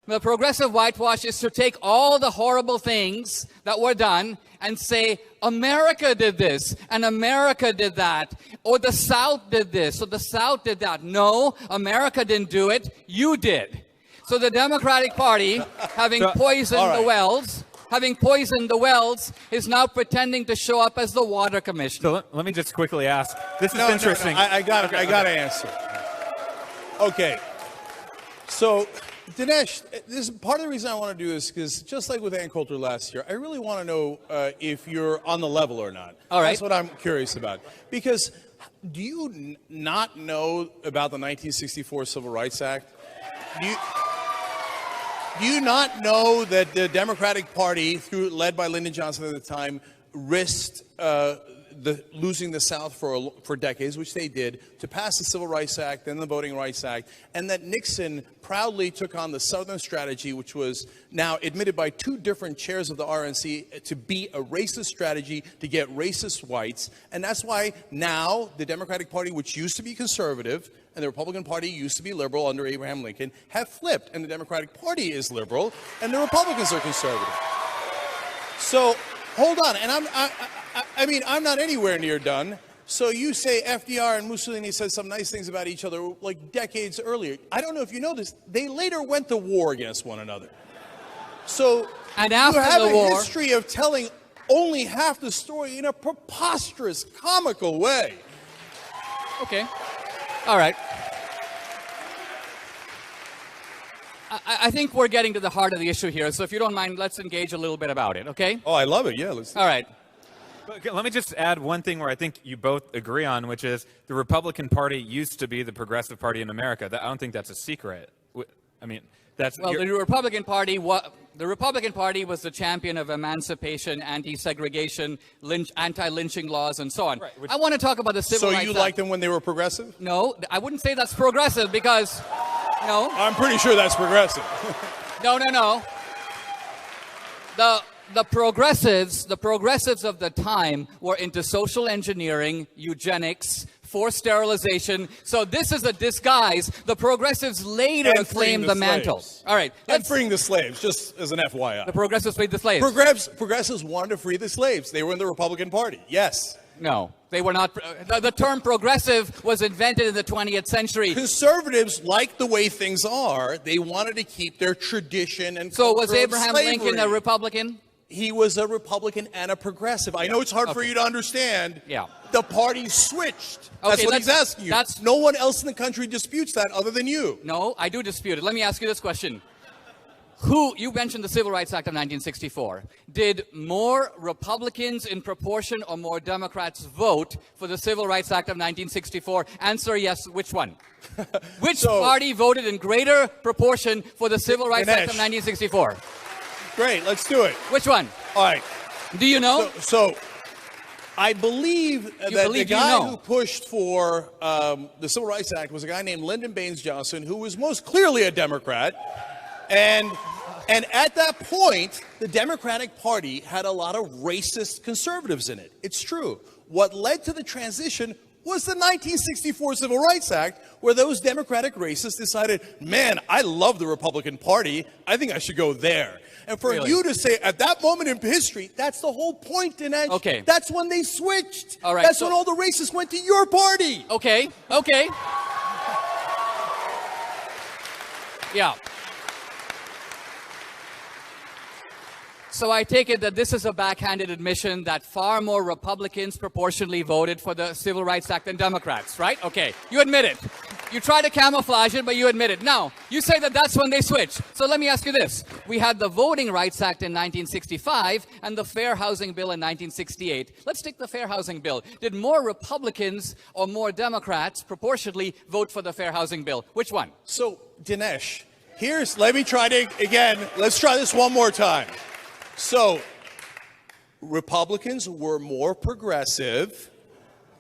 The progressive whitewash is to take all the horrible things that were done and say, America did this, and America did that, or the South did this, or the South did that. No, America didn't do it, you did. So the Democratic Party, having poisoned the wells, is now pretending to show up as the water commissioner. So let me just quickly ask. This is interesting. No, I got to answer. Okay. So, Dinesh, this is part of the reason I want to do this, because just like with Ann Coulter last year, I really want to know if you're on the level or not. All right. That's what I'm curious about. Because do you not know about the 1964 Civil Rights Act? Do you not know that the Democratic Party, led by Lyndon Johnson at the time, risked losing the South for decades, which they did, to pass the Civil Rights Act, then the Voting Rights Act, and that Nixon proudly took on the Southern strategy, which was now admitted by two different chairs of the RNC to be a racist strategy to get racist whites. And that's why now the Democratic Party, which used to be conservative, and the Republican Party used to be liberal under Abraham Lincoln, have flipped, and the Democratic Party is liberal, and the Republicans are conservative. So, hold on, and I'm not anywhere near done. So you say FDR and Mussolini said some nice things about each other like decades earlier. I don't know if you know this. They later went to war against one another. So and after you have the war, a history of telling only half the story in a preposterous, comical way. Okay. All right. I think we're getting to the heart of the issue here. So if you don't mind, let's engage a little bit about it, okay? Oh, I love it. Yeah, let's. All right. Let me just add one thing where I think you both agree on, which is the Republican Party used to be the progressive party in America. I don't think that's a secret. I mean, that's... Well, the Republican Party was the champion of emancipation, anti-segregation, anti-lynching laws, and so on. Right, I want to talk about the Civil Rights Act. So you liked them when they were progressive? No, I wouldn't say that's progressive because... No. I'm pretty sure that's progressive. No. The progressives of the time were into social engineering, eugenics, forced sterilization. So this is a disguise. The progressives later claimed the mantle. All right. And freeing the slaves, just as an FYI. The progressives freed the slaves. Progressives wanted to free the slaves. They were in the Republican Party. Yes. No, they were not. The term progressive was invented in the 20th century. Conservatives liked the way things are. They wanted to keep their tradition and so was Abraham Lincoln a Republican? He was a Republican and a progressive. I know it's hard for you to understand. Yeah. The party switched. That's what he's asking you. No one else in the country disputes that other than you. No, I do dispute it. Let me ask you this question. You mentioned the Civil Rights Act of 1964. Did more Republicans in proportion or more Democrats vote for the Civil Rights Act of 1964? Answer yes. Which one? Which party voted in greater proportion for the Civil Rights Act of 1964? Great, let's do it. Which one? All right. Do you know? So I believe the guy who pushed for the Civil Rights Act was a guy named Lyndon Baines Johnson, who was most clearly a Democrat. And at that point, the Democratic Party had a lot of racist conservatives in it. It's true. What led to the transition was the 1964 Civil Rights Act, where those Democratic racists decided, man, I love the Republican Party. I think I should go there. And for you to say at that moment in history, that's the whole point, Dinesh. Okay. That's when they switched. All right. That's when all the racists went to your party. Okay. Yeah. So I take it that this is a backhanded admission that far more Republicans proportionally voted for the Civil Rights Act than Democrats, right? Okay, you admit it. You try to camouflage it, but you admit it. Now, you say that that's when they switched. So let me ask you this. We had the Voting Rights Act in 1965 and the Fair Housing Bill in 1968. Let's take the Fair Housing Bill. Did more Republicans or more Democrats proportionally vote for the Fair Housing Bill? Which one? So, Dinesh, let me try let's try this one more time. So, Republicans were more progressive.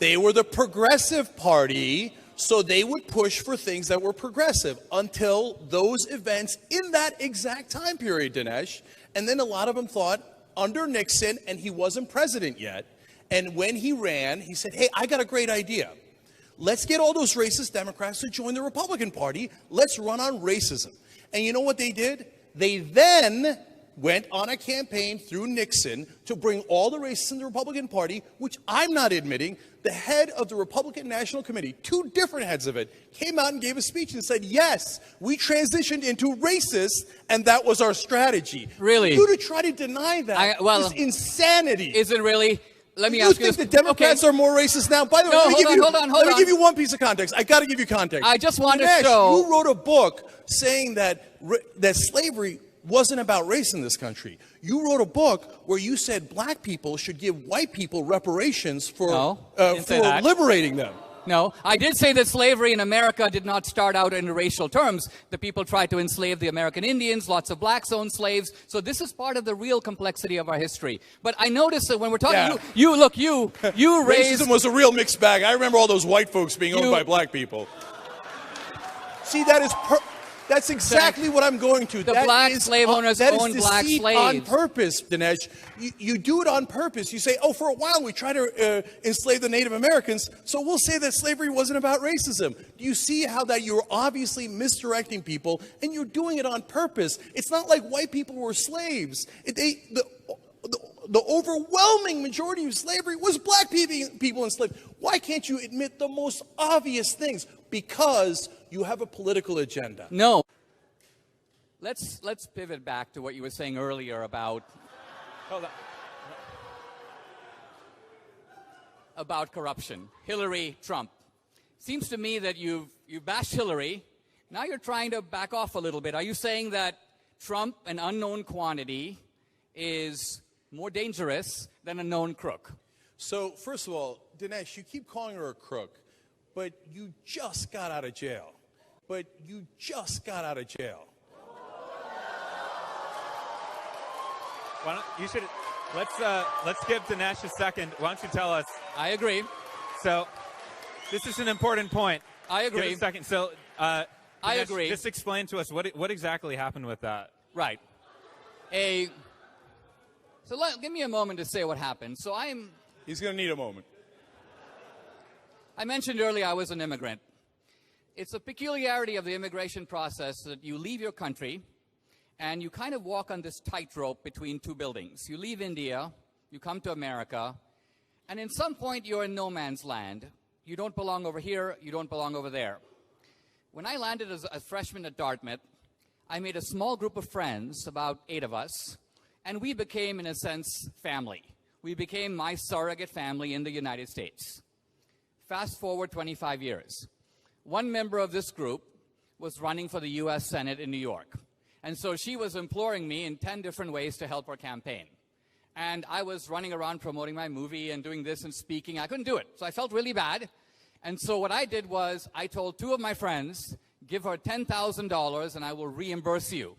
They were the progressive party, so they would push for things that were progressive until those events in that exact time period, Dinesh. And then a lot of them thought, under Nixon, and he wasn't president yet, and when he ran, he said, hey, I got a great idea. Let's get all those racist Democrats to join the Republican Party. Let's run on racism. And you know what they did? They then went on a campaign through Nixon to bring all the racists in the Republican Party, which I'm not admitting. The head of the Republican National Committee, two different heads of it, came out and gave a speech and said, yes, we transitioned into racist, and that was our strategy. Really? You to try to deny that is insanity. Is it really? Let me ask you think the Democrats are more racist now? By the way, No, let me hold give you on. one piece of context. I got to give you context. I just want to Dinesh, show. You wrote a book saying that slavery wasn't about race in this country. You wrote a book where you said black people should give white people reparations for liberating them. No, I did say that slavery in America did not start out in racial terms. The people tried to enslave the American Indians, lots of blacks owned slaves. So this is part of the real complexity of our history. But I noticed that when we're talking, you raised... Racism was a real mixed bag. I remember all those white folks being owned by black people. See, that's exactly what I'm going to. The black slave owners owned black slaves. On purpose, Dinesh. You do it on purpose. You say, oh, for a while we tried to enslave the Native Americans, so we'll say that slavery wasn't about racism. Do you see how that you're obviously misdirecting people, and you're doing it on purpose? It's not like white people were slaves. The overwhelming majority of slavery was black people enslaved. Why can't you admit the most obvious things? Because you have a political agenda. No. Let's pivot back to what you were saying earlier about corruption. Hillary, Trump. Seems to me that you've bashed Hillary. Now you're trying to back off a little bit. Are you saying that Trump, an unknown quantity, is more dangerous than a known crook? So, first of all, Dinesh, you keep calling her a crook, but you just got out of jail. Let's give Dinesh a second. Why don't you tell us? I agree. So, this is an important point. I agree. Give it a second. So, I agree. Just explain to us what exactly happened with that. Right. Give me a moment to say what happened. He's going to need a moment. I mentioned earlier I was an immigrant. It's a peculiarity of the immigration process that you leave your country and you kind of walk on this tightrope between two buildings. You leave India, you come to America, and in some point you're in no man's land. You don't belong over here, you don't belong over there. When I landed as a freshman at Dartmouth, I made a small group of friends, about 8 of us, and we became, in a sense, family. We became my surrogate family in the United States. Fast forward 25 years. One member of this group was running for the U.S. Senate in New York. And so she was imploring me in 10 different ways to help her campaign. And I was running around promoting my movie and doing this and speaking. I couldn't do it. So I felt really bad. And so what I did was I told 2 of my friends, give her $10,000 and I will reimburse you.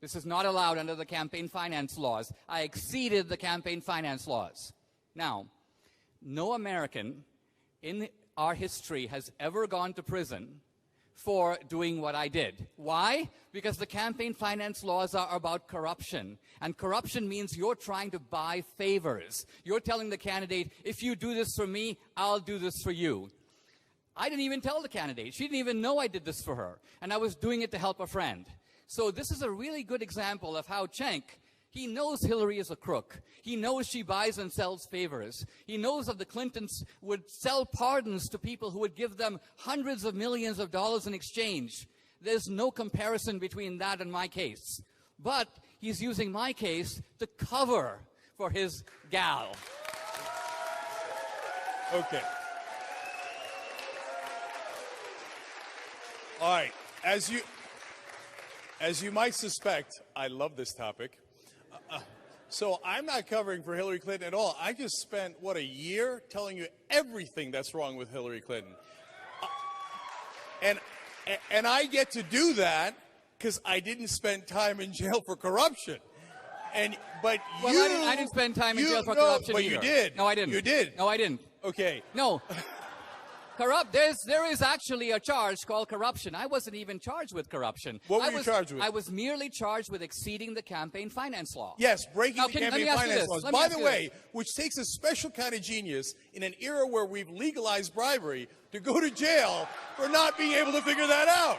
This is not allowed under the campaign finance laws. I exceeded the campaign finance laws. Now, no American in our history has ever gone to prison for doing what I did. Why? Because the campaign finance laws are about corruption. And corruption means you're trying to buy favors. You're telling the candidate, if you do this for me, I'll do this for you. I didn't even tell the candidate. She didn't even know I did this for her. And I was doing it to help a friend. So this is a really good example of how Cenk, he knows Hillary is a crook. He knows she buys and sells favors. He knows that the Clintons would sell pardons to people who would give them hundreds of millions of dollars in exchange. There's no comparison between that and my case. But he's using my case to cover for his gal. Okay. All right. As you might suspect, I love this topic. So I'm not covering for Hillary Clinton at all. I just spent, a year telling you everything that's wrong with Hillary Clinton. And I get to do that because I didn't spend time in jail for corruption. But I didn't spend time in jail for corruption but either. you did. No, I didn't. You did. No, I didn't. Okay. No. There is actually a charge called corruption. I wasn't even charged with corruption. What were you charged with? I was merely charged with exceeding the campaign finance law. Yes, breaking the campaign finance laws. By the way, which takes a special kind of genius in an era where we've legalized bribery to go to jail for not being able to figure that out.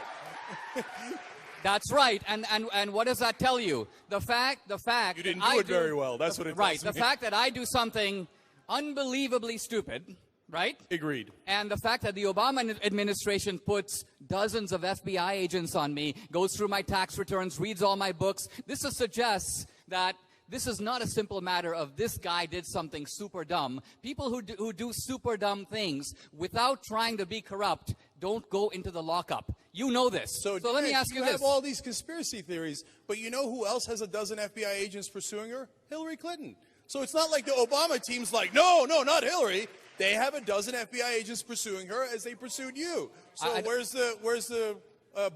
That's right. And what does that tell you? The fact You didn't do it very well. That's what it right. tells The me. fact that I do something unbelievably stupid, right? Agreed. And the fact that the Obama administration puts dozens of FBI agents on me, goes through my tax returns, reads all my books, this suggests that this is not a simple matter of this guy did something super dumb. People who do super dumb things without trying to be corrupt don't go into the lockup. You know this. So let me ask you this. have all these conspiracy theories, but you know who else has a dozen FBI agents pursuing her? Hillary Clinton. So it's not like the Obama team's like, no, not Hillary. They have a dozen FBI agents pursuing her as they pursued you. So where's the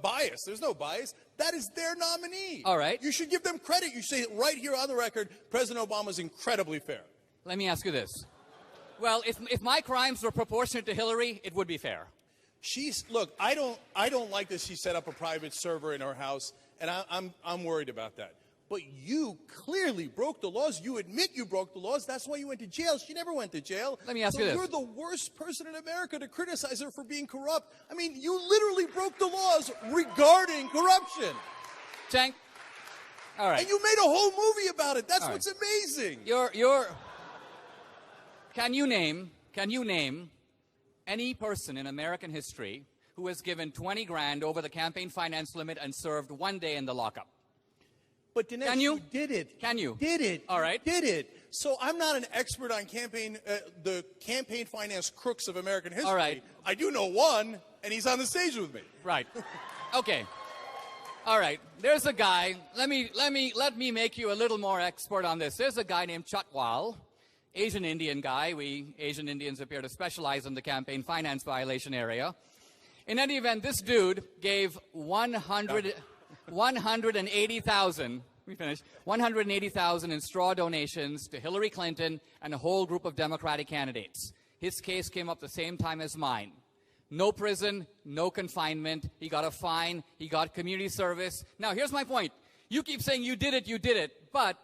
bias? There's no bias. That is their nominee. All right. You should give them credit. You say right here on the record, President Obama is incredibly fair. Let me ask you this. Well, if my crimes were proportionate to Hillary, it would be fair. Look. I don't like that she set up a private server in her house, and I'm worried about that. But you clearly broke the laws. You admit you broke the laws. That's why you went to jail. She never went to jail. Let me ask you this. You're the worst person in America to criticize her for being corrupt. I mean, you literally broke the laws regarding corruption. Cenk, all right. And you made a whole movie about it. That's All what's amazing. Can you name any person in American history who has given 20 grand over the campaign finance limit and served 1 day in the lockup? But Dinesh, Can you? did it. Can you? Did it. All right. Did it. So I'm not an expert on the campaign finance crooks of American history. All right. I do know one, and he's on the stage with me. Right. Okay. All right. There's a guy. Let me make you a little more expert on this. There's a guy named Chatwal, Asian Indian guy. We Asian Indians appear to specialize in the campaign finance violation area. In any event, this dude gave 180,000. We finished. 180,000 in straw donations to Hillary Clinton and a whole group of Democratic candidates. His case came up the same time as mine. No prison, no confinement. He got a fine. He got community service. Now, here's my point. You keep saying you did it. But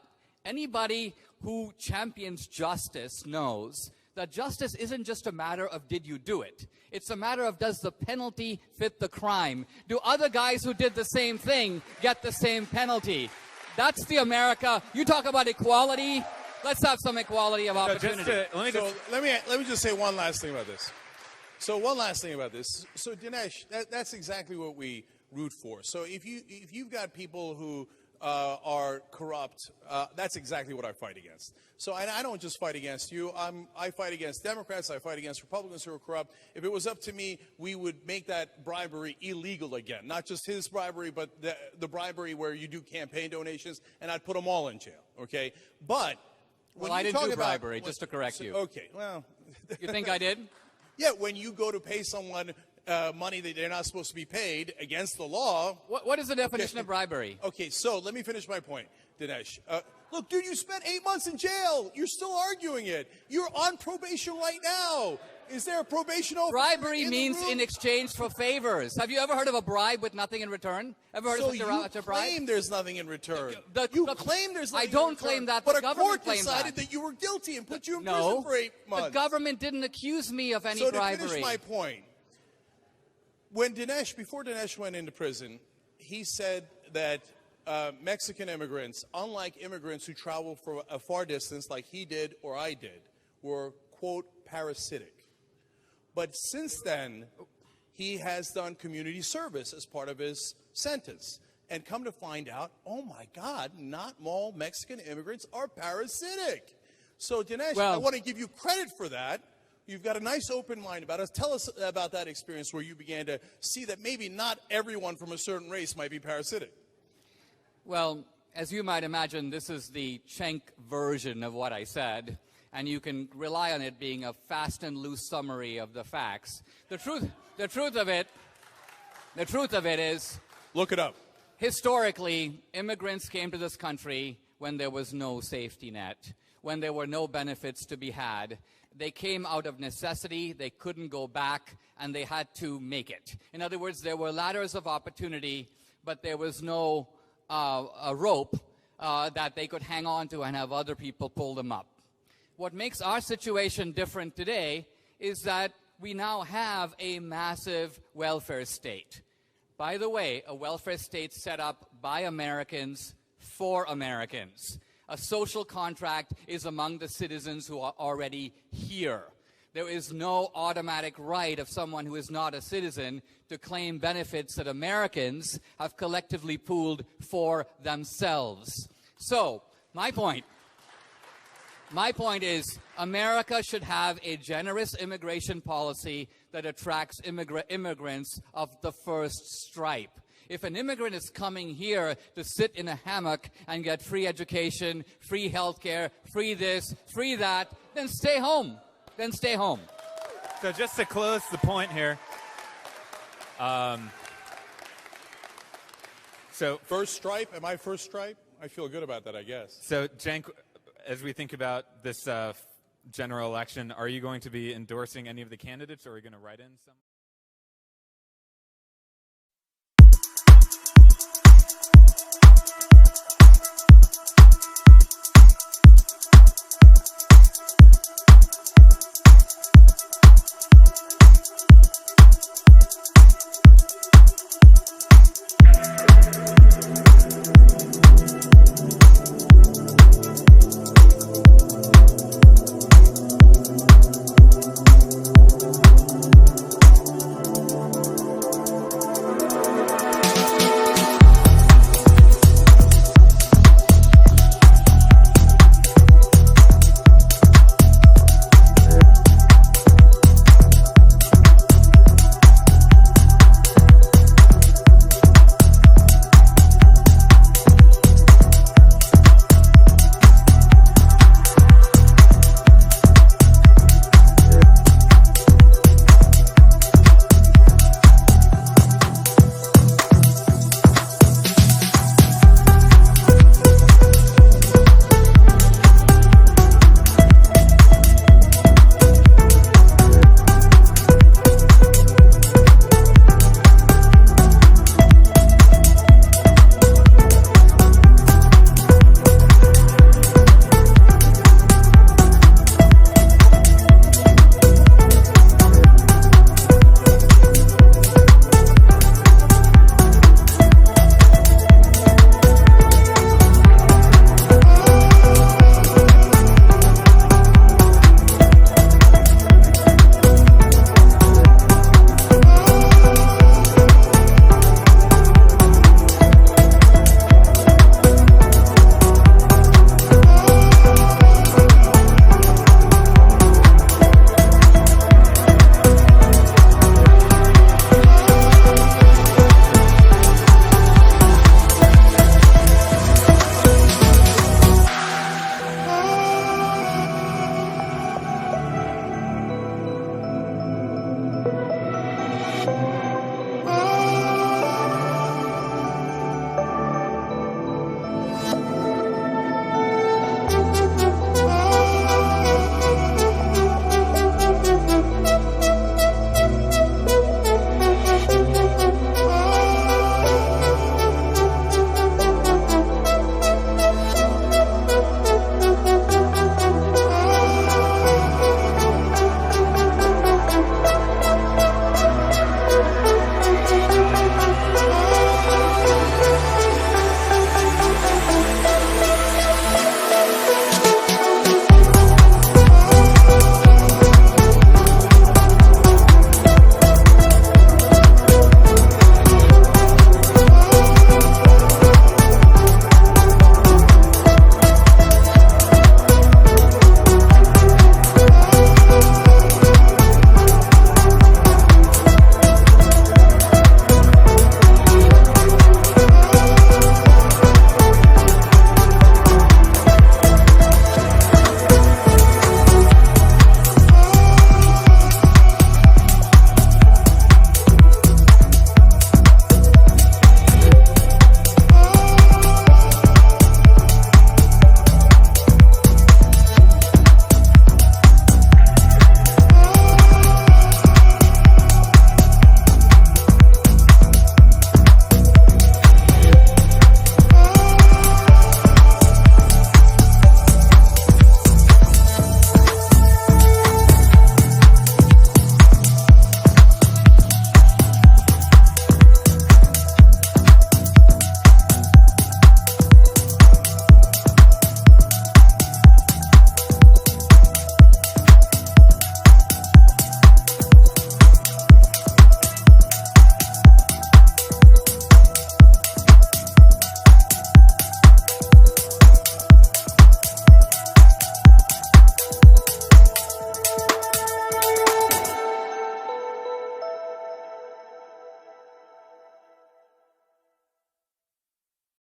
anybody who champions justice knows that justice isn't just a matter of did you do it. It's a matter of does the penalty fit the crime? Do other guys who did the same thing get the same penalty? That's the America. You talk about equality. Let's have some equality of opportunity. Let me just say one last thing about this. So Dinesh, that's exactly what we root for. So if you've got people who are corrupt, that's exactly what I fight against. So, and I don't just fight against you. I fight against Democrats. I fight against Republicans who are corrupt. If it was up to me, we would make that bribery illegal again. Not just his bribery, but the bribery where you do campaign donations, and I'd put them all in jail. Okay, but well, I didn't do bribery. Just to correct you. Okay, well, you think I did? Yeah, when you go to pay someone money that they're not supposed to be paid against the law. What is the definition of bribery? Okay, so let me finish my point, Dinesh. Look, dude, you spent 8 months in jail. You're still arguing it. You're on probation right now. Is there a probation officer? Bribery means in exchange for favors. Have you ever heard of a bribe with nothing in return? Ever heard of such a bribe? You claim there's nothing in return. You claim there's nothing I don't in return, claim that. But the a court claimed decided that you were guilty and put you in no, prison for 8 months. The government didn't accuse me of any so bribery. So to finish my point, before Dinesh went into prison, he said that Mexican immigrants, unlike immigrants who travel for a far distance like he did or I did, were, quote, parasitic. But since then, he has done community service as part of his sentence. And come to find out, oh my God, not all Mexican immigrants are parasitic. So Dinesh, I want to give you credit for that. You've got a nice open mind about us. Tell us about that experience where you began to see that maybe not everyone from a certain race might be parasitic. Well, as you might imagine, this is the Cenk version of what I said, and you can rely on it being a fast and loose summary of the facts. The truth of it is, look it up. Historically, immigrants came to this country when there was no safety net, when there were no benefits to be had. They came out of necessity, they couldn't go back, and they had to make it. In other words, there were ladders of opportunity, but there was no a rope that they could hang on to and have other people pull them up. What makes our situation different today is that we now have a massive welfare state. By the way, a welfare state set up by Americans for Americans. A social contract is among the citizens who are already here. There is no automatic right of someone who is not a citizen to claim benefits that Americans have collectively pooled for themselves. So, my point is America should have a generous immigration policy that attracts immigrants of the first stripe. If an immigrant is coming here to sit in a hammock and get free education, free healthcare, free this, free that, then stay home. Then stay home. So just to close the point here, so First stripe? Am I first stripe? I feel good about that, I guess. So Cenk, as we think about this general election, are you going to be endorsing any of the candidates, or are you going to write in some?